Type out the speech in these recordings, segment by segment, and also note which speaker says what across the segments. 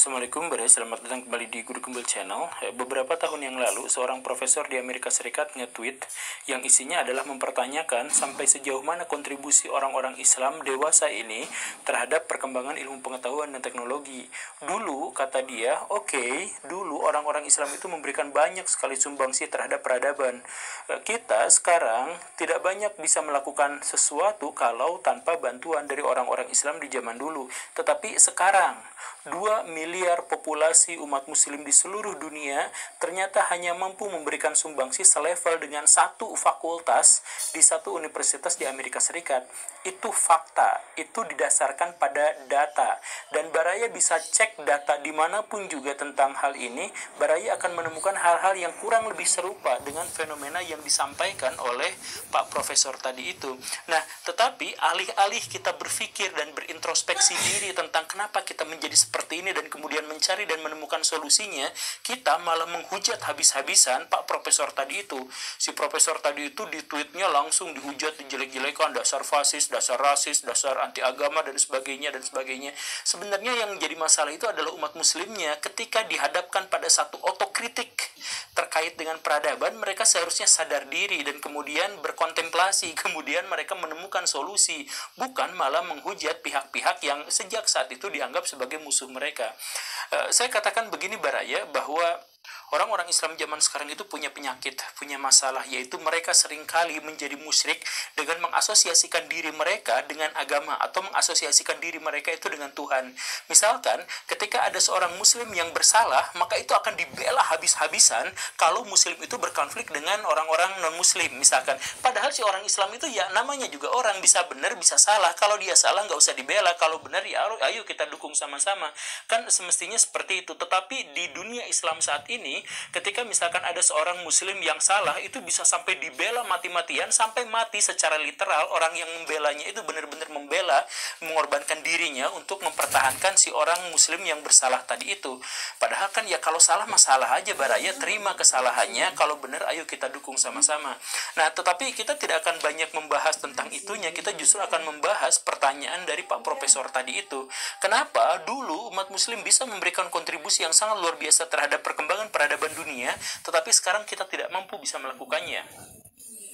Speaker 1: Assalamualaikum, selamat datang kembali di Guru Gembel Channel. Beberapa tahun yang lalu, seorang profesor di Amerika Serikat nge-tweet yang isinya adalah mempertanyakan sampai sejauh mana kontribusi orang-orang Islam dewasa ini terhadap perkembangan ilmu pengetahuan dan teknologi. Dulu, kata dia, dulu orang-orang Islam itu memberikan banyak sekali sumbangsi terhadap peradaban. Kita sekarang tidak banyak bisa melakukan sesuatu kalau tanpa bantuan dari orang-orang Islam di zaman dulu. Tetapi sekarang, 2 miliar populasi umat muslim di seluruh dunia ternyata hanya mampu memberikan sumbangsi selevel dengan satu fakultas di satu universitas di Amerika Serikat. Itu fakta, itu didasarkan pada data. Dan Baraya bisa cek data dimanapun juga tentang hal ini. Baraya akan menemukan hal-hal yang kurang lebih serupa dengan fenomena yang disampaikan oleh Pak Profesor tadi itu. Nah, tetapi alih-alih kita berpikir dan berintrospeksi diri tentang kenapa kita menjadi seperti ini dan kemudian mencari dan menemukan solusinya, kita malah menghujat habis-habisan Pak Profesor tadi itu. Si Profesor tadi itu di tweetnya langsung dihujat, dijelek-jelekan, dasar fasis, dasar rasis, dasar anti agama dan sebagainya dan sebagainya. Sebenarnya yang jadi masalah itu adalah umat muslimnya. Ketika dihadapkan pada satu otokritik terkait dengan peradaban, mereka seharusnya sadar diri dan kemudian berkontemplasi, kemudian mereka menemukan solusi, bukan malah menghujat pihak-pihak yang sejak saat itu dianggap sebagai musuh mereka. Saya katakan begini Baraya, bahwa orang-orang Islam zaman sekarang itu punya penyakit, punya masalah, yaitu mereka seringkali menjadi musyrik dengan mengasosiasikan diri mereka dengan agama atau mengasosiasikan diri mereka itu dengan Tuhan. Misalkan ketika ada seorang muslim yang bersalah, maka itu akan dibela habis-habisan kalau muslim itu berkonflik dengan orang-orang non-muslim misalkan. Padahal si orang Islam itu ya namanya juga orang, bisa benar bisa salah. Kalau dia salah nggak usah dibela, kalau benar ya ayo kita dukung sama-sama. Kan semestinya seperti itu. Tetapi di dunia Islam saat ini, ketika misalkan ada seorang muslim yang salah, itu bisa sampai dibela mati-matian, sampai mati secara literal. Orang yang membelanya itu benar-benar membela, mengorbankan dirinya untuk mempertahankan si orang muslim yang bersalah tadi itu. Padahal kan ya kalau salah masalah aja Baraya, terima kesalahannya, kalau benar ayo kita dukung sama-sama. Nah, tetapi kita tidak akan banyak membahas tentang itunya, kita justru akan membahas pertanyaan dari Pak Profesor tadi itu. Kenapa dulu umat muslim bisa memberikan kontribusi yang sangat luar biasa terhadap perkembangan peradaban dunia, tetapi sekarang kita tidak mampu bisa melakukannya.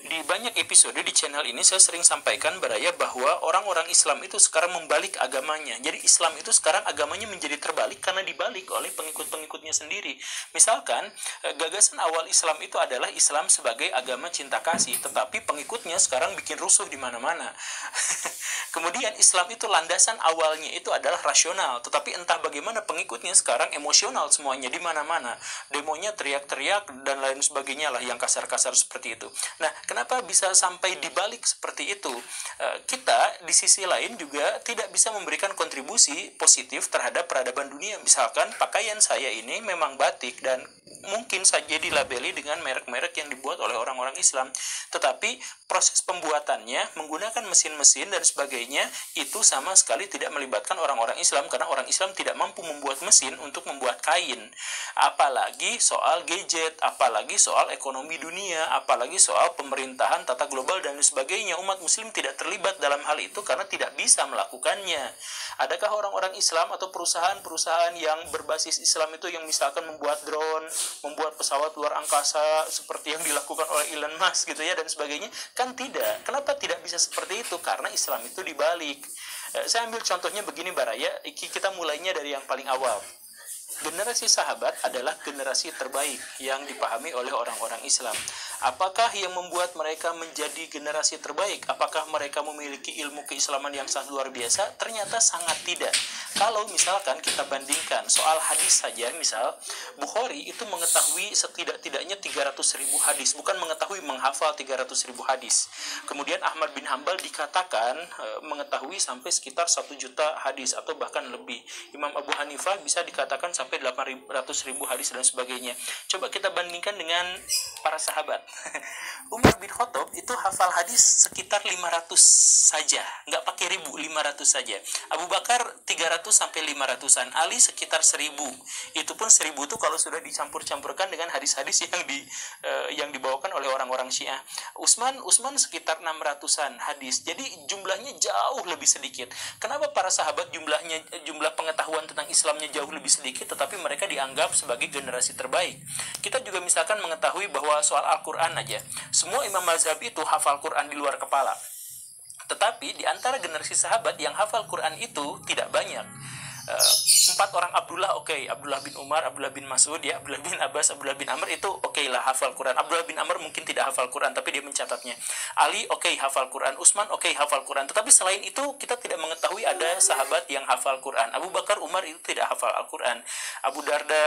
Speaker 1: Di banyak episode di channel ini saya sering sampaikan Baraya bahwa orang-orang Islam itu sekarang membalik agamanya. Jadi Islam itu sekarang agamanya menjadi terbalik karena dibalik oleh pengikut-pengikutnya sendiri. Misalkan gagasan awal Islam itu adalah Islam sebagai agama cinta kasih, tetapi pengikutnya sekarang bikin rusuh di mana-mana. Kemudian Islam itu landasan awalnya itu adalah rasional, tetapi entah bagaimana pengikutnya sekarang emosional semuanya di mana-mana. Demonya teriak-teriak dan lain sebagainya lah yang kasar-kasar seperti itu. Nah, kenapa bisa sampai dibalik seperti itu? Kita di sisi lain juga tidak bisa memberikan kontribusi positif terhadap peradaban dunia. Misalkan pakaian saya ini memang batik dan mungkin saja dilabeli dengan merek-merek yang dibuat oleh orang-orang Islam, tetapi proses pembuatannya menggunakan mesin-mesin dan sebagainya itu sama sekali tidak melibatkan orang-orang Islam, karena orang Islam tidak mampu membuat mesin untuk membuat kain. Apalagi soal gadget, apalagi soal ekonomi dunia, apalagi soal pemerintahan tata global dan sebagainya. Umat muslim tidak terlibat dalam hal itu karena tidak bisa melakukannya. Adakah orang-orang Islam atau perusahaan-perusahaan yang berbasis Islam itu yang misalkan membuat drone, membuat pesawat luar angkasa seperti yang dilakukan oleh Elon Musk gitu ya dan sebagainya? Kan tidak. Kenapa tidak bisa seperti itu? Karena Islam itu dibalik. Saya ambil contohnya begini Baraya, kita mulainya dari yang paling awal. Generasi sahabat adalah generasi terbaik yang dipahami oleh orang-orang Islam. Apakah yang membuat mereka menjadi generasi terbaik? Apakah mereka memiliki ilmu keislaman yang sangat luar biasa? Ternyata sangat tidak. Kalau misalkan kita bandingkan soal hadis saja, misal Bukhari itu mengetahui setidak-tidaknya 300.000 hadis, bukan mengetahui, menghafal 300.000 hadis. Kemudian Ahmad bin Hambal dikatakan mengetahui sampai sekitar 1 juta hadis atau bahkan lebih. Imam Abu Hanifah bisa dikatakan sampai sampai 800.000 hadis dan sebagainya. Coba kita bandingkan dengan para sahabat. Umar bin Khattab itu hafal hadis sekitar 500 saja, nggak pakai ribu, 500 saja. Abu Bakar 300 sampai 500-an, Ali sekitar 1000. Itu pun 1000 itu kalau sudah dicampur-campurkan dengan hadis-hadis yang dibawakan oleh orang-orang Syiah. Utsman sekitar 600-an hadis. Jadi jumlahnya jauh lebih sedikit. Kenapa para sahabat jumlah pengetahuan tentang Islamnya jauh lebih sedikit, tetapi mereka dianggap sebagai generasi terbaik? Kita juga misalkan mengetahui bahwa soal Al-Quran aja, semua imam mazhab itu hafal Quran di luar kepala. Tetapi di antara generasi sahabat yang hafal Quran itu tidak banyak. 4 orang Abdullah, Abdullah bin Umar, Abdullah bin Mas'ud, ya, Abdullah bin Abbas, Abdullah bin Amr itu lah hafal Quran. Abdullah bin Amr mungkin tidak hafal Quran, tapi dia mencatatnya. Ali hafal Quran, Utsman hafal Quran. Tetapi selain itu kita tidak mengetahui ada sahabat yang hafal Quran. Abu Bakar, Umar itu tidak hafal Al-Quran. Abu Darda,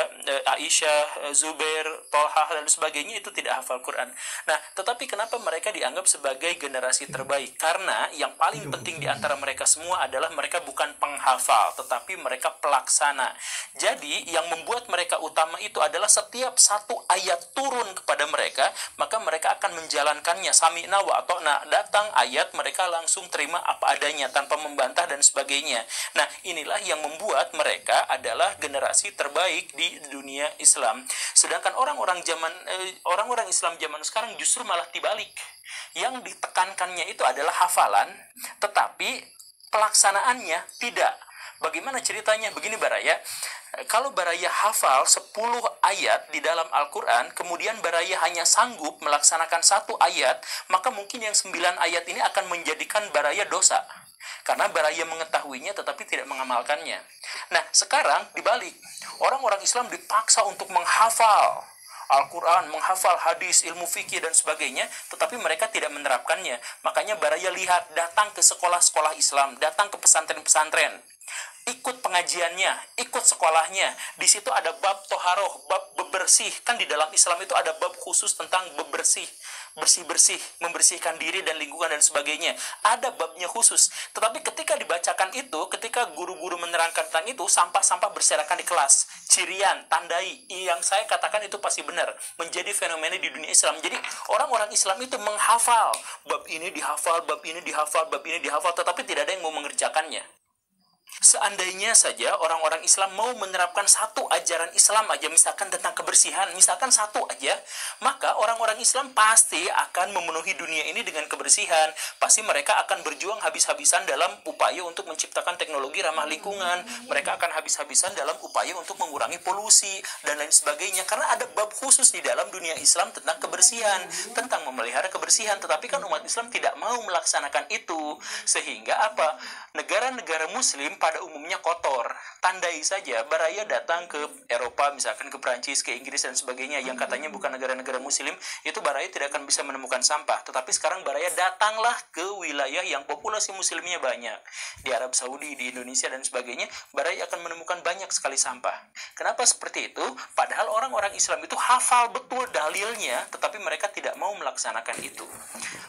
Speaker 1: Aisyah, Zubair, Thalhah dan sebagainya itu tidak hafal Quran. Nah, tetapi kenapa mereka dianggap sebagai generasi terbaik? Karena yang paling penting di antara mereka semua adalah mereka bukan penghafal, tetapi mereka pelaksana. Jadi yang membuat mereka utama itu adalah setiap satu ayat turun kepada mereka, maka mereka akan menjalankannya. Sami'na wa ata'na, datang ayat mereka langsung terima apa adanya tanpa membantah dan sebagainya. Nah, inilah yang membuat mereka adalah generasi terbaik di dunia Islam. Sedangkan orang-orang Islam zaman sekarang justru malah dibalik. Yang ditekankannya itu adalah hafalan, tetapi pelaksanaannya tidak. Bagaimana ceritanya? Begini Baraya, kalau Baraya hafal 10 ayat di dalam Al-Quran, kemudian Baraya hanya sanggup melaksanakan 1 ayat, maka mungkin yang 9 ayat ini akan menjadikan Baraya dosa. Karena Baraya mengetahuinya tetapi tidak mengamalkannya. Nah, sekarang dibalik. Orang-orang Islam dipaksa untuk menghafal Al-Quran, menghafal hadis, ilmu fikih dan sebagainya, tetapi mereka tidak menerapkannya. Makanya Baraya lihat, datang ke sekolah-sekolah Islam, datang ke pesantren-pesantren, ikut pengajiannya, ikut sekolahnya. Di situ ada bab toharoh, bab bebersih. Kan di dalam Islam itu ada bab khusus tentang bebersih, bersih-bersih, membersihkan diri dan lingkungan dan sebagainya. Ada babnya khusus. Tetapi ketika dibacakan itu, ketika guru-guru menerangkan tentang itu, sampah-sampah berserakan di kelas. Cirian, tandai. Yang saya katakan itu pasti benar. Menjadi fenomena di dunia Islam. Jadi orang-orang Islam itu menghafal. Bab ini dihafal, bab ini dihafal, bab ini dihafal. Tetapi tidak ada yang mau mengerjakannya. Seandainya saja orang-orang Islam mau menerapkan 1 ajaran Islam aja, misalkan tentang kebersihan, misalkan 1 aja, maka orang-orang Islam pasti akan memenuhi dunia ini dengan kebersihan. Pasti mereka akan berjuang habis-habisan dalam upaya untuk menciptakan teknologi ramah lingkungan. Mereka akan habis-habisan dalam upaya untuk mengurangi polusi dan lain sebagainya. Karena ada bab khusus di dalam dunia Islam tentang kebersihan, tentang memelihara kebersihan. Tetapi kan umat Islam tidak mau melaksanakan itu. Sehingga apa? Negara-negara Muslim pada umumnya kotor. Tandai saja Baraya datang ke Eropa, misalkan ke Prancis, ke Inggris dan sebagainya, yang katanya bukan negara-negara Muslim, itu Baraya tidak akan bisa menemukan sampah. Tetapi sekarang Baraya datanglah ke wilayah yang populasi Muslimnya banyak, di Arab Saudi, di Indonesia dan sebagainya. Baraya akan menemukan banyak sekali sampah. Kenapa seperti itu? Padahal orang-orang Islam itu hafal betul dalilnya, tetapi mereka tidak mau melaksanakan itu.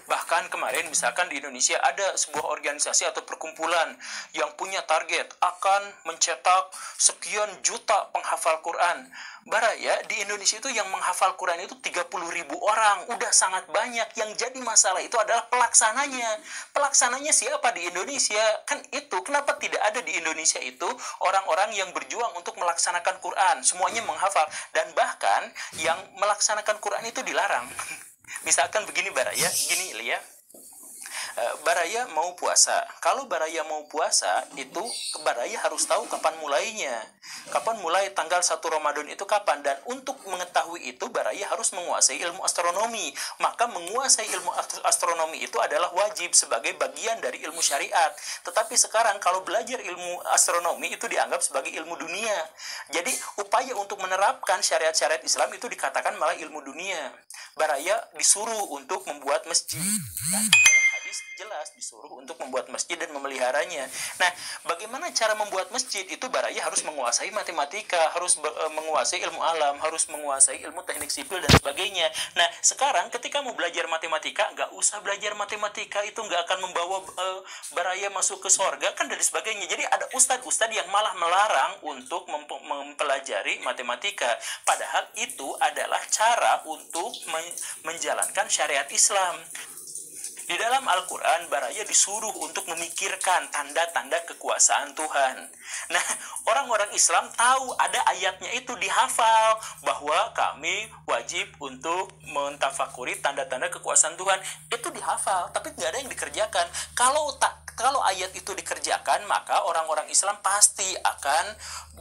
Speaker 1: Bahkan kemarin misalkan di Indonesia ada sebuah organisasi atau perkumpulan yang punya target akan mencetak sekian juta penghafal Quran. Baraya di Indonesia itu yang menghafal Quran itu 30.000 orang. Udah sangat banyak. Yang jadi masalah itu adalah pelaksananya. Pelaksananya siapa di Indonesia? Kan itu. Kenapa tidak ada di Indonesia itu orang-orang yang berjuang untuk melaksanakan Quran? Semuanya menghafal. Dan bahkan yang melaksanakan Quran itu dilarang. Misalkan begini Baraya, gini Lia. Baraya mau puasa. Kalau Baraya mau puasa, itu Baraya harus tahu kapan mulainya. Kapan mulai tanggal 1 Ramadan itu kapan. Dan untuk mengetahui itu, Baraya harus menguasai ilmu astronomi. Maka menguasai ilmu astronomi itu adalah wajib sebagai bagian dari ilmu syariat. Tetapi sekarang kalau belajar ilmu astronomi itu dianggap sebagai ilmu dunia. Jadi upaya untuk menerapkan syariat-syariat Islam itu dikatakan malah ilmu dunia. Baraya disuruh untuk membuat masjid. Dan jelas jelas disuruh untuk membuat masjid dan memeliharanya. Nah, bagaimana cara membuat masjid? Itu baraya harus menguasai matematika, harus menguasai ilmu alam, harus menguasai ilmu teknik sipil dan sebagainya. Nah, sekarang ketika mau belajar matematika, nggak usah belajar matematika, itu nggak akan membawa baraya masuk ke sorga kan, dan sebagainya. Jadi ada ustadz-ustadz yang malah melarang untuk mempelajari matematika, padahal itu adalah cara untuk menjalankan syariat Islam. Di dalam Al-Quran, baraya disuruh untuk memikirkan tanda-tanda kekuasaan Tuhan. Nah, orang-orang Islam tahu ada ayatnya itu, dihafal, bahwa kami wajib untuk mentafakuri tanda-tanda kekuasaan Tuhan. Itu dihafal, tapi nggak ada yang dikerjakan. Kalau ayat itu dikerjakan, maka orang-orang Islam pasti akan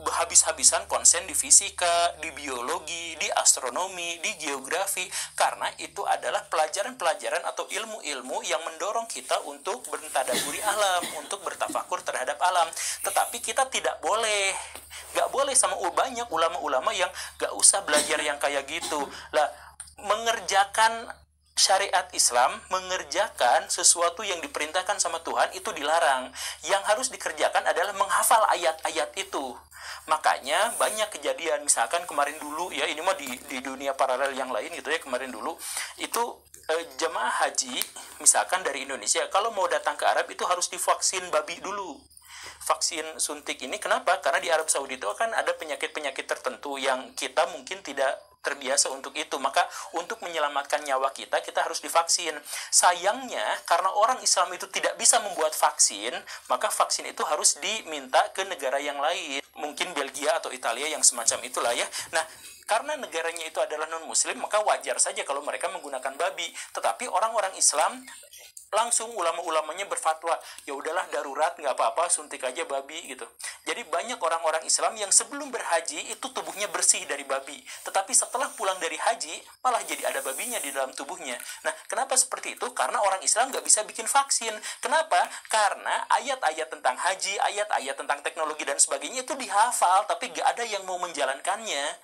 Speaker 1: habis-habisan konsen di fisika, di biologi, di astronomi, di geografi, karena itu adalah pelajaran-pelajaran atau ilmu-ilmu yang mendorong kita untuk bertadabburi alam, untuk bertafakur terhadap alam. Tetapi kita nggak boleh sama banyak ulama-ulama yang nggak usah belajar yang kayak gitu. Lah, mengerjakan syariat Islam, mengerjakan sesuatu yang diperintahkan sama Tuhan itu dilarang. Yang harus dikerjakan adalah menghafal ayat-ayat itu. Makanya banyak kejadian, misalkan kemarin dulu ya, ini mah di dunia paralel yang lain gitu ya, kemarin dulu itu jemaah haji misalkan dari Indonesia kalau mau datang ke Arab itu harus divaksin babi dulu. Vaksin suntik ini kenapa? Karena di Arab Saudi itu kan ada penyakit-penyakit tertentu yang kita mungkin tidak terbiasa untuk itu. Maka untuk menyelamatkan nyawa kita harus divaksin. Sayangnya karena orang Islam itu tidak bisa membuat vaksin, maka vaksin itu harus diminta ke negara yang lain. Mungkin Belgia atau Italia yang semacam itulah ya. Nah, karena negaranya itu adalah non-muslim, maka wajar saja kalau mereka menggunakan babi. Tetapi orang-orang Islam langsung ulama-ulamanya berfatwa, ya udahlah darurat, nggak apa-apa, suntik aja babi gitu. Jadi banyak orang-orang Islam yang sebelum berhaji itu tubuhnya bersih dari babi, tetapi setelah pulang dari haji malah jadi ada babinya di dalam tubuhnya. Nah, kenapa seperti itu? Karena orang Islam nggak bisa bikin vaksin. Kenapa? Karena ayat-ayat tentang haji, ayat-ayat tentang teknologi dan sebagainya itu dihafal, tapi nggak ada yang mau menjalankannya.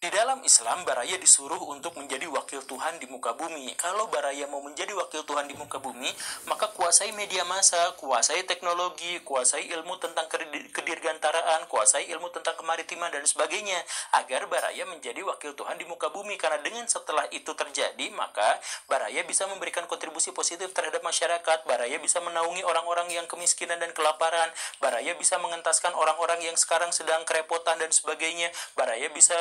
Speaker 1: Di dalam Islam, baraya disuruh untuk menjadi wakil Tuhan di muka bumi. Kalau baraya mau menjadi wakil Tuhan di muka bumi, maka kuasai media massa, kuasai teknologi, kuasai ilmu tentang kedirgantaraan, kuasai ilmu tentang kemaritiman dan sebagainya, agar baraya menjadi wakil Tuhan di muka bumi. Karena dengan setelah itu terjadi, maka baraya bisa memberikan kontribusi positif terhadap masyarakat. Baraya bisa menaungi orang-orang yang kemiskinan dan kelaparan. Baraya bisa mengentaskan orang-orang yang sekarang sedang kerepotan dan sebagainya. Baraya bisa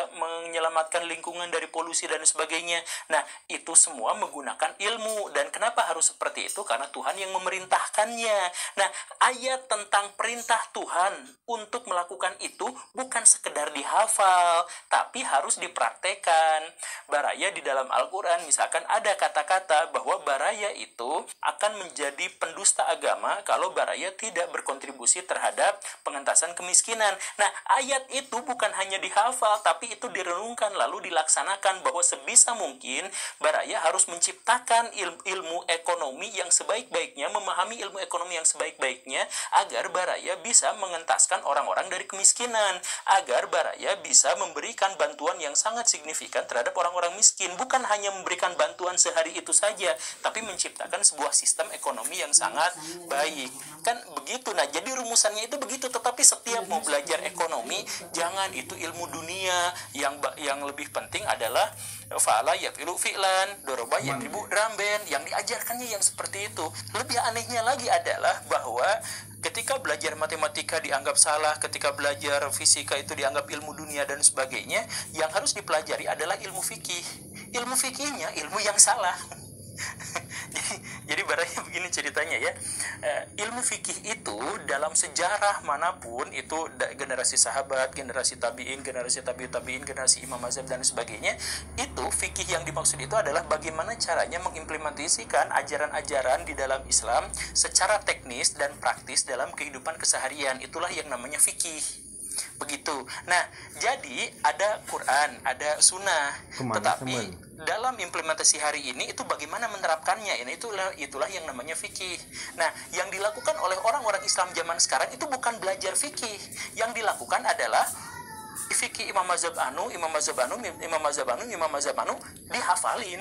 Speaker 1: menyelamatkan lingkungan dari polusi dan sebagainya. Nah, itu semua menggunakan ilmu. Dan kenapa harus seperti itu? Karena Tuhan yang memerintahkannya. Nah, ayat tentang perintah Tuhan untuk melakukan itu bukan sekedar dihafal, tapi harus dipraktekkan. Baraya di dalam Al-Quran, misalkan ada kata-kata bahwa baraya itu akan menjadi pendusta agama kalau baraya tidak berkontribusi terhadap pengentasan kemiskinan. Nah, ayat itu bukan hanya dihafal, tapi itu direnungkan lalu dilaksanakan, bahwa sebisa mungkin baraya harus menciptakan ilmu ekonomi yang sebaik-baiknya, memahami ilmu ekonomi yang sebaik-baiknya, agar baraya bisa mengentaskan orang-orang dari kemiskinan, agar baraya bisa memberikan bantuan yang sangat signifikan terhadap orang-orang miskin. Bukan hanya memberikan bantuan sehari itu saja, tapi menciptakan sebuah sistem ekonomi yang sangat baik. Kan begitu. Nah, jadi rumusannya itu begitu. Tetapi setiap mau belajar ekonomi, jangan itu ilmu dunia. Yang lebih penting adalah fa'ala yafilu fi'lan, doroba yadribu dramben. Yang diajarkannya yang seperti itu. Lebih anehnya lagi adalah bahwa ketika belajar matematika dianggap salah, ketika belajar fisika itu dianggap ilmu dunia dan sebagainya, yang harus dipelajari adalah ilmu fikih. Ilmu fikihnya ilmu yang salah. Jadi barangnya begini ceritanya ya. Ilmu fikih itu dalam sejarah manapun, itu generasi sahabat, generasi tabi'in, generasi tabi'ut tabi'in, generasi imam mazhab dan sebagainya, itu fikih yang dimaksud itu adalah bagaimana caranya mengimplementasikan ajaran-ajaran di dalam Islam secara teknis dan praktis dalam kehidupan keseharian. Itulah yang namanya fikih. Begitu. Nah, jadi ada Quran, ada sunnah, tetapi dalam implementasi hari ini itu bagaimana menerapkannya, ini itulah yang namanya fikih. Nah, yang dilakukan oleh orang-orang Islam zaman sekarang itu bukan belajar fikih. Yang dilakukan adalah fikih imam mazhab anu, dihafalin.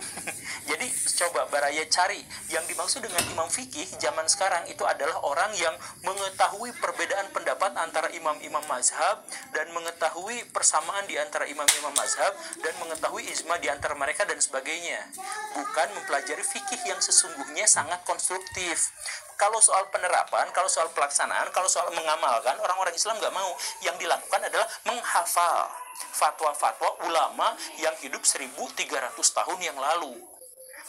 Speaker 1: Jadi coba Baraya cari yang dimaksud dengan imam fikih zaman sekarang itu adalah orang yang mengetahui perbedaan pendapat antara imam-imam mazhab dan mengetahui persamaan di antara imam-imam mazhab dan mengetahui ijma di antara mereka dan sebagainya. Bukan mempelajari fikih yang sesungguhnya sangat konstruktif. Kalau soal penerapan, kalau soal pelaksanaan, kalau soal mengamalkan, orang-orang Islam nggak mau. Yang dilakukan adalah menghafal fatwa-fatwa ulama yang hidup 1300 tahun yang lalu.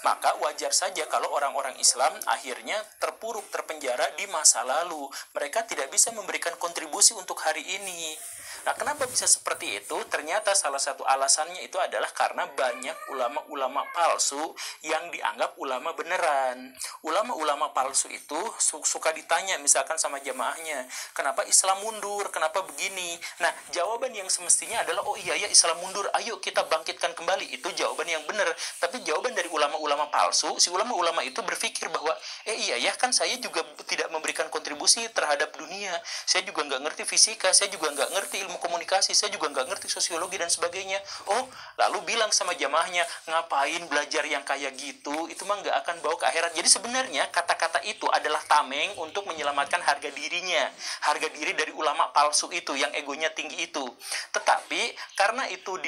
Speaker 1: Maka wajar saja kalau orang-orang Islam akhirnya terpuruk, terpenjara di masa lalu. Mereka tidak bisa memberikan kontribusi untuk hari ini. Nah, kenapa bisa seperti itu? Ternyata salah satu alasannya itu adalah karena banyak ulama-ulama palsu yang dianggap ulama beneran. Ulama-ulama palsu itu suka ditanya misalkan sama jamaahnya, kenapa Islam mundur, kenapa begini? Nah, jawaban yang semestinya adalah, oh iya ya Islam mundur, ayo kita bangkitkan kembali. Itu jawaban yang benar. Tapi jawaban dari ulama-ulama palsu, si ulama-ulama itu berpikir bahwa, iya ya kan saya juga tidak memberikan kontribusi terhadap dunia. Saya juga nggak ngerti fisika, saya juga nggak ngerti ilmu komunikasi, saya juga nggak ngerti sosiologi dan sebagainya. Oh, lalu bilang sama jamaahnya, ngapain belajar yang kayak gitu, itu mah nggak akan bawa ke akhirat. Jadi sebenarnya kata-kata itu adalah tameng untuk menyelamatkan harga dirinya, harga diri dari ulama palsu itu, yang egonya tinggi itu. Tetapi karena itu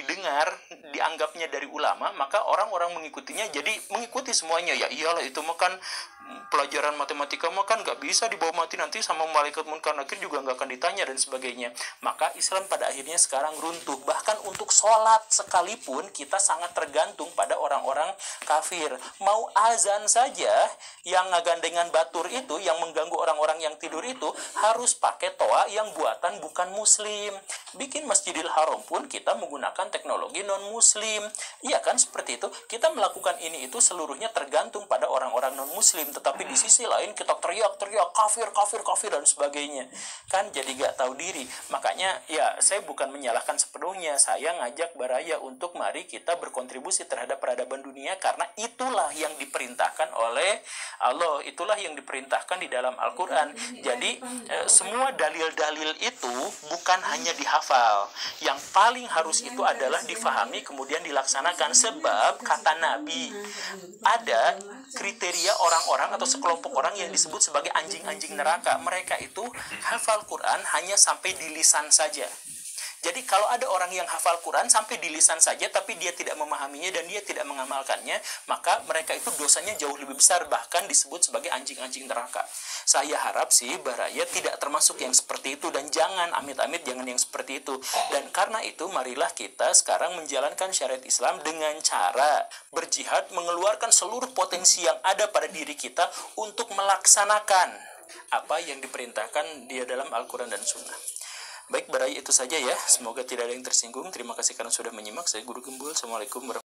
Speaker 1: dianggapnya dari ulama, maka orang-orang mengikutinya, jadi mengikuti semuanya. Ya iyalah, itu mah kan pelajaran matematika mah kan nggak bisa dibawa mati, nanti sama malaikat munkar nakir juga nggak akan ditanya dan sebagainya. Maka Islam pada akhirnya sekarang runtuh. Bahkan untuk sholat sekalipun kita sangat tergantung pada orang-orang kafir. Mau azan saja yang ngagandengan batur itu, yang mengganggu orang-orang yang tidur itu, harus pakai toa yang buatan bukan muslim. Bikin Masjidil Haram pun kita menggunakan teknologi non muslim. Iya kan, seperti itu. Kita melakukan ini itu seluruhnya tergantung pada orang-orang non muslim. Tetapi di sisi lain kita teriak-teriak kafir dan sebagainya. Kan jadi gak tahu diri. Makanya ya saya bukan menyalahkan sepenuhnya. Saya ngajak Baraya untuk mari kita berkontribusi terhadap peradaban dunia, karena itulah yang diperintahkan oleh Allah. Itulah yang diperintahkan di dalam Al-Quran. Jadi semua dalil-dalil itu bukan hanya dihafal. Yang paling harus itu adalah difahami kemudian dilaksanakan. Sebab kata Nabi, ada kriteria orang-orang atau sekelompok orang yang disebut sebagai anjing-anjing neraka. Mereka itu hafal Quran hanya sampai di lisan saja. Jadi kalau ada orang yang hafal Quran sampai di lisan saja tapi dia tidak memahaminya dan dia tidak mengamalkannya, maka mereka itu dosanya jauh lebih besar, bahkan disebut sebagai anjing-anjing neraka. Saya harap sih Baraya tidak termasuk yang seperti itu, dan jangan, amit-amit jangan yang seperti itu. Dan karena itu marilah kita sekarang menjalankan syariat Islam dengan cara berjihad, mengeluarkan seluruh potensi yang ada pada diri kita untuk melaksanakan apa yang diperintahkan di dalam Al-Quran dan Sunnah. Baik Baraya, itu saja ya. Semoga tidak ada yang tersinggung. Terima kasih karena sudah menyimak. Saya Guru Gembul. Assalamualaikum warahmatullahi wabarakatuh.